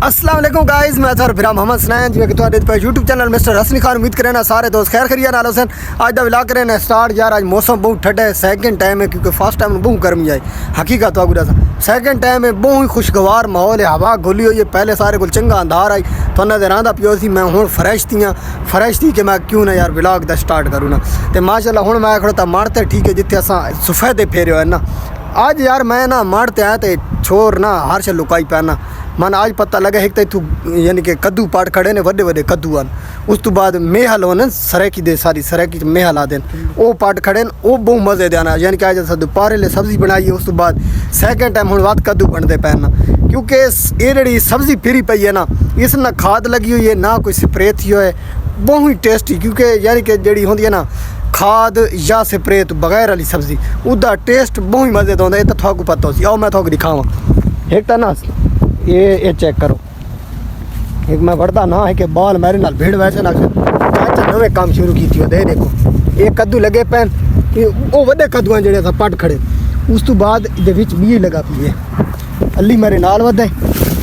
अस्सलाम वालेकुम गाइस, मैं सर फिर मोहम्मद सनैन जिवें कि तुहाडे पे YouTube channel mister Hasani Khan उम्मीद करें ना सारे दोस्त खैर खरिया नाल हसन। आज दा व्लॉग करें ना स्टार्ट। यार आज मौसम बहुत ठंडा है, सेकंड टाइम है क्योंकि फर्स्ट टाइम बहुत गर्मी आई हकीकत तो गुरा सेकंड टाइम है बहुत ही खुशगवार माहौल है, हवा खुली हुई है। पहले सारे को चंगा अंधार आई तो नजर आंदा पियो सी। मैं हुण फ्रैश थी कि मैं क्यों ना यार व्लॉग दा स्टार्ट करूँ ना। तो माशाल्लाह हुण मैं खड़ोता मारते ठीक है जिथे असां सफेदे फेरियो है ना। आज यार मैं ना मारते आया तो छोर ना हर शे लुकाई पैना मन आज पता लगा एक तो यानी कि कद्दू पाट खड़े ने वड्डे वड्डे कद्दू आन। उस तो बाद मेहल होने सरेकी दे सारी सरेकी मेहल आ देन वो पाट खड़े वो बहुत मज़े दे आना। यानी कि आज दोपहर ले सब्ज़ी बनाई है। उस तो बाद सैकेंड टाइम हुण बात कद्दू बनते पैना क्योंकि ये जी सब्ज़ी फिरी पई है ना, इस ना खाद लगी हुई है ना कोई स्प्रे थी है। बहुत ही टेस्टी क्योंकि यानी कि जी होंगी है ना खाद या स्प्रे तो बगैर वाली सब्ज़ी उसका टेस्ट बहुत ही मज़े आता है। तो थोड़ा पता हो सी आओ मैं थोड़ा दिखावा एक तो ना ये चेक करो। एक मैं बढ़ता ना है कि बाल मेरे नाल भीड़ वैसे ना चाचा नवे काम शुरू की थी। दे देखो ये कद्दू लगे पैन वो वड्डे कद्दू हैं जेड़े पट खड़े। उस तो बाद ये बीज लगा पी है अली मेरे नाल वधे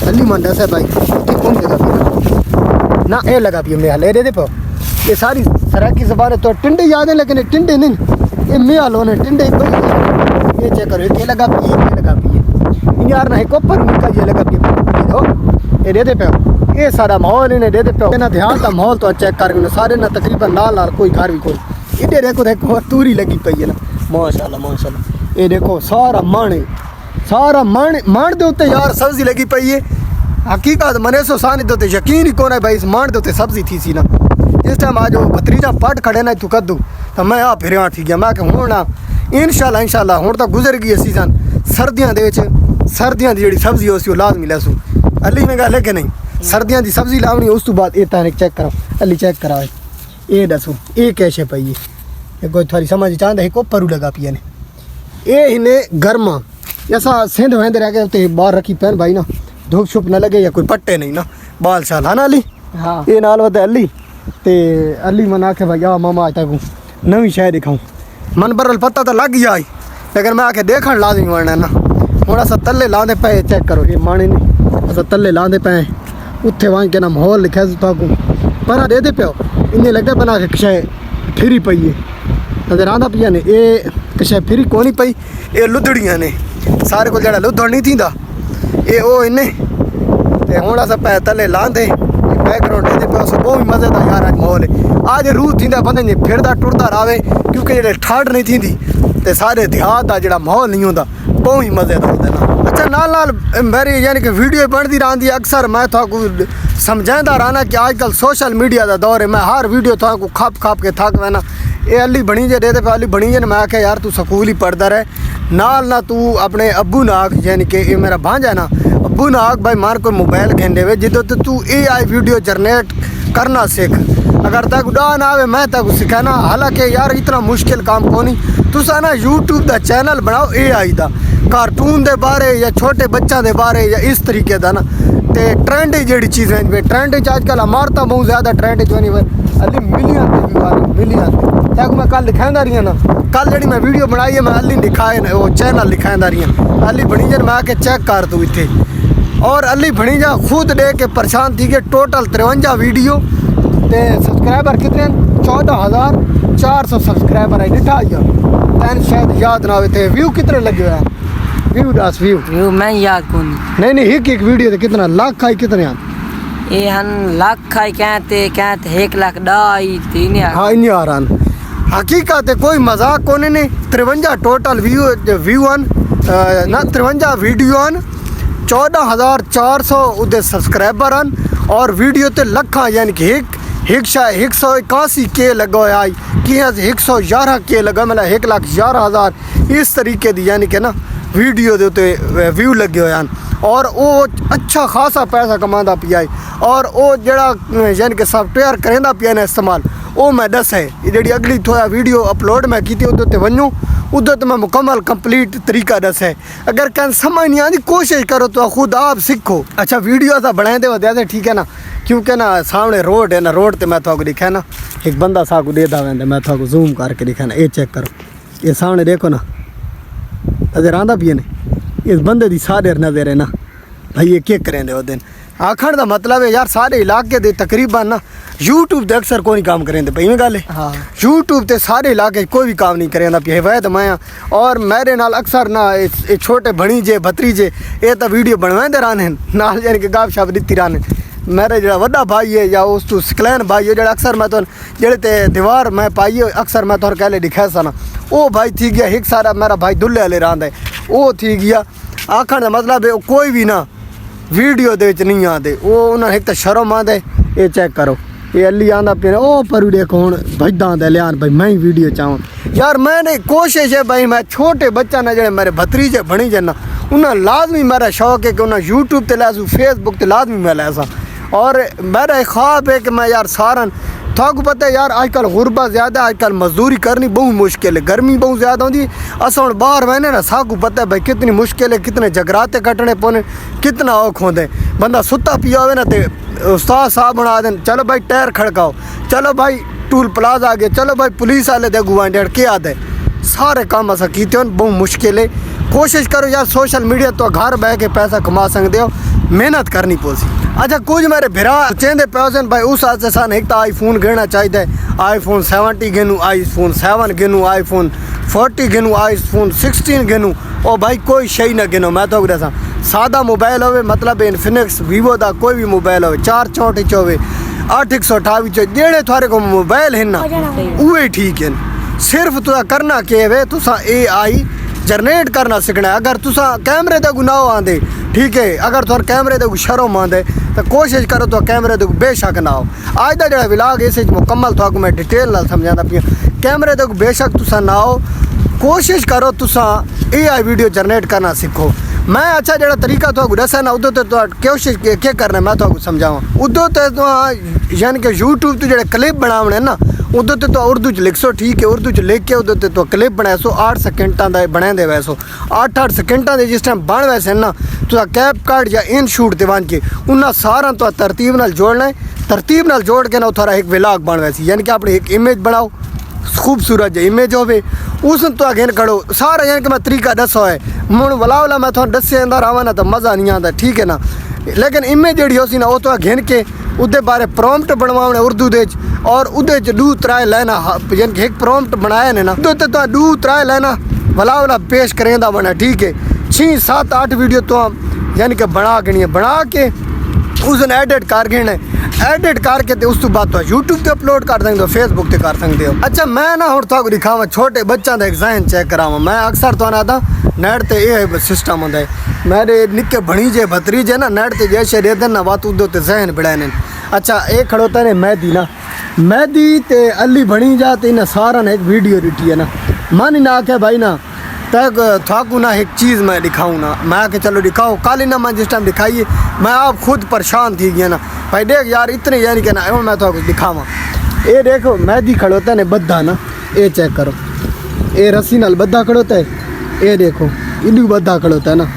अली मन दस है भाई कौन लगा पी ना ये लगा पी मेहल ये दे पाओ। ये सारी सराकी जबान तो टिंडे याद है लेकिन ये टिंडे नहीं ये मेहल होने टिंडे। ये चेक करो ये लगा पी ये लगा पी यार ना कोपर उनका ये लगा पी ये दे पे ये सारा माहौल इन्हें दे पे ना ध्यान का माहौल तो चेक कर सारे ना तकरीबन नाल कोई घर भी कोई इधर देखो तूरी लगी पई है ना माशाल्लाह माशाल्लाह। ये देखो सारा मान दे उत्ते यार सब्जी लगी पई है। हकीकत मने सो सानी दे यकीन ही कौन है भाई इस मान दे उत्ते सब्जी थी सी ना। जिस टाइम आज भतरीजा पट खड़े ना तू कद्दू तो मैं आ फिर थी गया मैं हूँ ना इंशाल्लाह हूँ तो गुजर गई सीजन सर्दियों के सर्दियों की जी सब्जी हो लाजमी लैसू अली में गल है कि नहीं सर्दियों की सब्जी लावनी। उस तो बाद ये तारीख चेक करो अली चेक करा ये दसो ये कैसे पई है कोई थोड़ी समझ चाहता है को परू लगा पिया ने ये इन्हें गर्मा ऐसा सिंध वहेंदे रह गए बाहर रखी पैन भाई ना धूप छुप न लगे या कोई पट्टे नहीं ना बाल शाल है ना अली। हाँ ये नाल वध अली ते अली मन आखे भाई आ मामा आज तक नवी शह दिखाऊँ मन बरल पता तो लग गया लेकिन मैं आके देखण लाजमी वरना ना थोड़ा सा तले लाते पे चेक करो ये माने नहीं अस तले लाते पे उत्थे वहाँ के ना माहौल लिखा तो पर दे दे पियो इन्हें लगे बना के कशे फिरी पई है नजर आंदा पिया ने ये कशे फिरी कोनी पई ये लुधड़ियाँ ने सारे को जड़ा लुधड़ नहीं थी ये वो इन्हें ते हुण अस पै तले लाते बैकग्राउंड दे पे बहुत मज़े का यार आज माहौल है। आज रूह थी बंदे ने फिरदा टुरदा रहे क्योंकि जे ठाठ नहीं थी ते सारे देहात का जो माहौल नहीं होता बहुत ही मज़े का होता है ना। अच्छा नाल मेरी यानी कि वीडियो बनती रहती है अक्सर मैं थोड़ा समझाता रहना कि आजकल सोशल मीडिया का दौर है। मैं हर वीडियो थोड़ा खाप के थक वैना ये अली बनी जे दे पे अली बनी जे मैं आख्या यार तू स्कूल ही पढ़ता रहे नाल ना तू अपने अब्बू ना आख यानी कि ये मेरा भांजा ना अब्बू ना आख भाई मार कोई मोबाइल खेंदे वे जिदो तो तू AI वीडियो जनरेट करना सीख। अगर तक उड़ा ना आवे मैं तक सिखाना हालांकि यार इतना मुश्किल काम को नहीं तुसा ना यूट्यूब का चैनल बनाओ AI का कार्टून के बारे या छोटे बच्चों के बारे या इस तरीके का ना तो ट्रेंड जी चीज़ है ट्रेंड अजकल अमारत बहुत ज़्यादा ट्रेंड चुनी अली मिलियन तक मैं कल दिखादा रही ना कल जी मैं वीडियो बनाई है मैं अली दिखाए वो चैनल दिखादा रही अली बनी जन मैं आके चेक कर तू इतने और अली बनी जा खुद दे के परेशान थी कि टोटल 53 वीडियो ते सब्सक्राइबर कितने 14,400 सब्सक्राइबर है डिठा तैन शायद याद ना आए थे। व्यू कितने लगे हुए हैं व्यू दस व्यू मैं याद कौन नहीं एक वीडियो थे कितना लाख आई कितने ये हन लाख आई कहते 1 लाख 2.5 हाँ इन आ रहा हकीकत है कोई मजाक कोने ने 53 टोटल व्यू ना 53 वीडियो 14,400 उदे सब्सक्राइबर और वीडियो ते लखा यानी कि 181 के लगा आई कि 111 के लगा मतलब 1,11,000 इस तरीके दी यानी कि ना वीडियो दे उत्ते व्यू लगे हुए हैं और वो अच्छा खासा पैसा कमांदा पिया और वो जड़ा यानी कि सॉफ्टवेयर करेंदा पिया ने इस्तेमाल वो मैं दस है जी अगली थोड़ा वीडियो अपलोड मैं की उदे वनूँ उधर तो मैं मुकम्मल कंप्लीट तरीका दस है। अगर कहीं समझ नहीं आती कोशिश करो तो खुद आप सीखो। अच्छा वीडियो ऐसा बनाए दे ठीक है ना क्योंकि ना सामने रोड है ना रोड तो मैं थोड़ा दिखा ना एक बंदा साकू दे दा मैं थोड़ा जूम करके दिखा ना ये चेक करो ये सामने देखो ना नजर आंदा भी है इस बंदे की सारे नजर है ना भाई ये क्या करें दे दिन आखण का मतलब है यार सारे इलाके दे तकरीबन ना यूट्यूब ते अक्सर कोई काम करेंदे पई में गल है। हाँ यूट्यूब ते सारे इलाके कोई भी काम नहीं करेंदा पे वैद मैं और मेरे नाल अक्सर ना ये छोटे भणीजे भतीजे ये तो वीडियो बनवाते रहने नाल यानी कि गप शप दित्ती रहने। मेरा जो वड्डा भाई है या उस तू सकलैन भाई है जो अक्सर मैं तो जेड़े ते दीवार मैं पाई है अक्सर मैं तो कहले दिखा सा ना वो भाई थी गया एक सारा मेरा भाई दुल्ले वाले रहा है वो थी गया। आखण का मतलब है कोई भी ना वीडियो दे विच नहीं आते वो उन्हें एक तो शर्म आते ये चेक करो ये अली आंदा पे ओ पर देखो हूँ भजदा दे लियान भाई मैं ही वीडियो चाहूँ यार मैंने कोशिश है भाई मैं छोटे बच्चा ने जेड़े मेरे भतीजे बनी जाना उन्हें लाजमी मेरा शौक है कि उन्हें यूट्यूब ते लैसूँ फेसबुक ते लाजमी मैं लैसा और मेरा एक ख्वाब है कि मैं यार सारन थाकू पता है यार आजकल गुरबा ज़्यादा आजकल मजदूरी करनी बहुत मुश्किल है गर्मी बहुत ज़्यादा होती अस हम बाहर बहने ना साकू पता है भाई कितनी मुश्किल है कितने जगराते कटने पौने कितना औख होंदे बंदा सुता पिया हो ना तो उस्ताद साहब बना दें चलो भाई टायर खड़काओ चलो भाई टूल प्लाजा आ गया चलो भाई पुलिस वाले दे गुआ के आते सारे काम अस किए बहुत मुश्किल है। कोशिश करो यार सोशल मीडिया तो घर बह के पैसा कमा सकते हो मेहनत करनी पोसी। अच्छा कुछ मेरे भिरा चेंदे पैसन भाई उस आस्ते सन एक तो आईफोन गिनना चाहिए आईफोन 70 गिनूँ आईफोन 7 गिनूँ आईफोन 40 गिनूँ आईफोन 16 गिनूँ और भाई कोई शही ना गिनो मैं तो दसा सादा मोबाइल हो मतलब इन्फिनिक्स वीवो का कोई भी मोबाइल हो 464 हो 828 जेड़े थोड़े को मोबाइल है ना उहे ठीक है। सिर्फ तुसा करना के वे तुसा AI जनरेट करना सीखना है। अगर तुसा कैमरे दे गुनाह आंदे ठीक है अगर तुम कैमरे दे शर्म आंदे तो कोशिश करो तो कैमरे दे बेशक ना हो। आज का जो विलाग इस मुकम्मल थोड़ा मैं डिटेल नाल समझाना पिया कैमरे दे बेशक तुसा ना हो कोशिश करो तुसा AI वीडियो जनरेट करना सीखो। मैं अच्छा जो तरीका तो दसा ना उदो तो कोशिश क्या करना मैं तो समझावा उदो तो यानी कि यूट्यूब तो जो क्लिप बनाने ना उदो तो उर्दू च लिखसो ठीक है उर्दू च लिख के उदो तो क्लिप बनाए सो 8 सेकंडा का बने दे वैसो 8 सेकंडा के जिस टाइम बन वैसे ना तो कैप कार्ड या इन शूट ते बन के उन्हें सारा तो तरतीब नाल जोड़ना है तरतीब नाल जोड़ के ना थोड़ा एक विलाग बन वैसी यानी कि अपनी एक इमेज बनाओ खूबसूरत जो इमेज हो उस तो अगेन करो सारा यानी कि मैं तरीका दसो है मुझे वला मैं थोड़ा दसे अंदर आवा ना तो मज़ा नहीं आता ठीक है ना। लेकिन इमेज जी हो सी ना वो तो घिन के उदे बारे प्रॉम्प्ट बनवाने उर्दू दे और उदे च 2-3 लाइना यानी कि एक प्रॉम्प्ट बनाया ने ना उदे तो 2-3 लाइना वला पेश करेंदा बना ठीक है 6-7-8 वीडियो तो यानी कि बना के बना के उस दिन एडिट कर गिने एडिट करके तो उस तो बाद तो यूट्यूब पे अपलोड कर सकते हो फेसबुक पे कर सकते हो। अच्छा मैं ना हूँ तो दिखावा छोटे बच्चों का एग्जाम चेक करावा मैं अक्सर तो ना था नेट ते ये सिस्टम होता है मेरे निक्के भणीजे भतीजे ना नेट ते जैसे रहते ना बात उदो ते जहन बढ़ाने। अच्छा ये खड़ोता ने मेहदी ना मेहदी ते अली बनी जाते ना सारा ने एक वीडियो रिटी है ना मन ना आखे भाई ना तक थाकू ना एक चीज़ मैं दिखाऊँ ना मैं आके चलो दिखाओ काली ना मैं जिस टाइम दिखाइए मैं आप खुद परेशान थी गया ना भाई देख यार इतने यानी कि ना मैं तो दिखावा ये देखो मेहदी खड़ोता ने बद्धा ना ये चेक करो ये रस्सी नाल बद्धा खड़ोता है ये देखो इलू बद्धा खड़ोता है ना।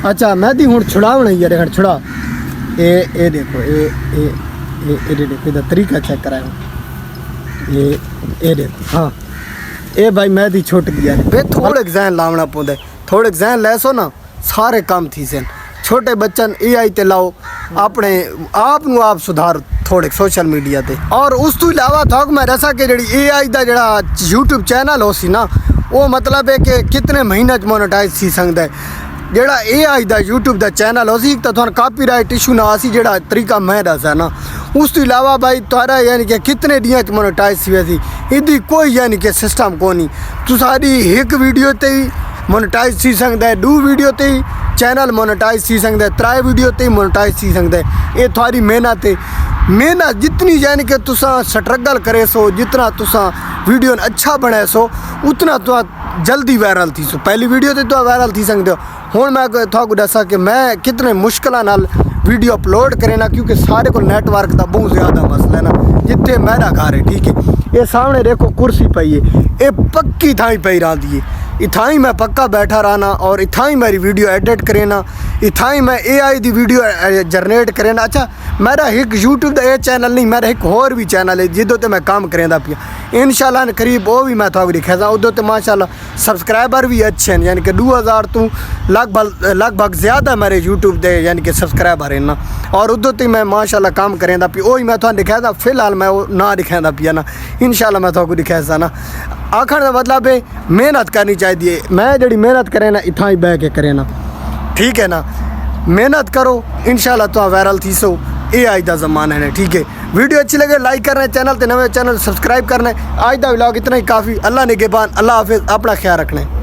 अच्छा मेहदी हूँ छुड़ाव नहीं यार छुड़ा ये देखो ये देखो इधर तरीका चेक कराया ये देखो हाँ ये भाई मेहदी छुट गया वे थोड़े जहन लावना पौंदा थोड़े जहन लैसो ना सारे काम थी सन छोटे बच्चन AI ते लाओ अपने आप सुधार थोड़े सोशल मीडिया ते और उस तो इलावा थोक मैं दसा कि जी AI का जरा यूट्यूब चैनल हो सी ना वो मतलब है कि कितने महीने मोनेटाइज थी सकता है जेड़ा AI का यूट्यूब का चैनल हो सी तो थोड़ा कापीराइट इशू ना आसी जेड़ा तरीका मैं दसा ना उस तो इलावा भाई तुरा यानी कि कितने दियाँ मोनेटाइज थी वैसी इदी कोई यानी कि सिस्टम को नहीं तो सारी एक वीडियो ते ही मोनेटाइज थी सकता है 2 वीडियो ते ही चैनल मोनेटाइज थी सकता है 3 वीडियो ते ही मोनेटाइज थी सकता है। ये थोड़ी मेहनत है मेहनत जितनी यानी कि तुसा स्ट्रगल करे सो जितना तुसा वीडियो अच्छा बनाए सो उतना तो जल्दी वायरल थी सो पहली वीडियो ते तो वायरल थी सकते हो। हुण मैं थोड़ा दसा कि मैं कितने मुश्किल नाल वीडियो अपलोड करे ना क्योंकि सारे को नेटवर्क का बहुत ज़्यादा मसला है ना जितने मेरा घर है ठीक है ये सामने देखो कुर्सी पई है ये पक्की थाई पई रही है इतना ही मैं पक्का बैठा रहना और इतना ही मेरी वीडियो एडिट करेना, इतना ही मैं AI दी वीडियो जनरेट करेना। अच्छा मेरा एक यूट्यूब का ये चैनल नहीं, मेरा एक होर भी चैनल है जिदों ते मैं काम करेंदा पिया। इंशाल्लाह करीब वो भी मैं थोड़ी दिखादा, उदों ते माशाल्लाह सब्सक्राइबर भी अच्छे हैं, यानी कि 2000 तो लगभग ज़्यादा मेरे यूट्यूब दे यानी कि सब्सक्राइबर हैं ना। और उदों ते मैं माशाल्लाह काम करेंदा पिया, वही मैं थोड़ा दिखादा। फिलहाल मैं वो ना दिखादा पिया ना, इंशाल्लाह मैं थोड़ा दिखासा ना। आखिर का मतलब है मेहनत करनी चाहिए। मैं जड़ी मेहनत करे ना इतना ही बह के करे ना, ठीक है ना। मेहनत करो इंशाल्लाह तो वायरल थी सो। AI का ज़माना है, ठीक है। वीडियो अच्छी लगे लाइक करना है, चैनल ते नवे चैनल सब्सक्राइब करना है। आज का व्लॉग इतना ही काफ़ी। अल्लाह निगहबान, अल्लाह हाफिज़, अपना ख्याल रखना है।